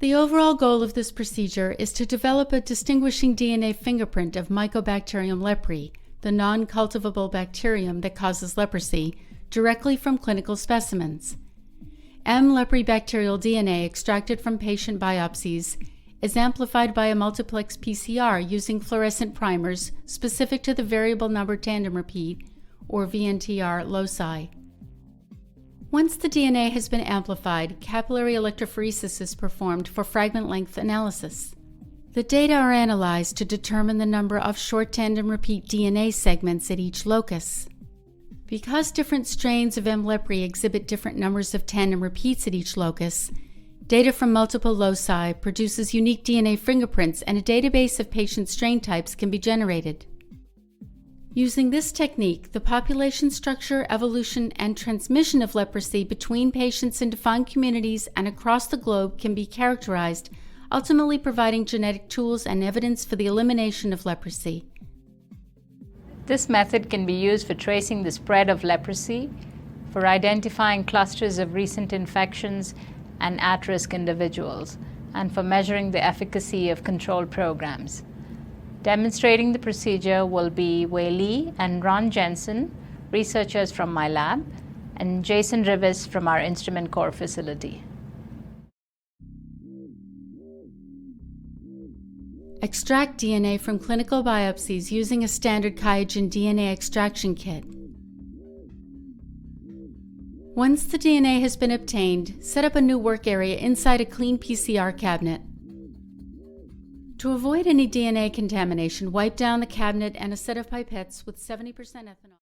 The overall goal of this procedure is to develop a distinguishing DNA fingerprint of Mycobacterium leprae, the non-cultivable bacterium that causes leprosy, directly from clinical specimens. M. leprae bacterial DNA extracted from patient biopsies is amplified by a multiplex PCR using fluorescent primers specific to the variable number tandem repeat, or VNTR, loci. Once the DNA has been amplified, capillary electrophoresis is performed for fragment length analysis. The data are analyzed to determine the number of short tandem repeat DNA segments at each locus. Because different strains of M. leprae exhibit different numbers of tandem repeats at each locus, data from multiple loci produces unique DNA fingerprints, and a database of patient strain types can be generated. Using this technique, the population structure, evolution, and transmission of leprosy between patients in defined communities and across the globe can be characterized, ultimately providing genetic tools and evidence for the elimination of leprosy. This method can be used for tracing the spread of leprosy, for identifying clusters of recent infections and at-risk individuals, and for measuring the efficacy of control programs. Demonstrating the procedure will be Wei Li and Ron Jensen, researchers from my lab, and Jason Rivest from our instrument core facility. Extract DNA from clinical biopsies using a standard QIAGEN DNA extraction kit. Once the DNA has been obtained, set up a new work area inside a clean PCR cabinet. To avoid any DNA contamination, wipe down the cabinet and a set of pipettes with 70% ethanol.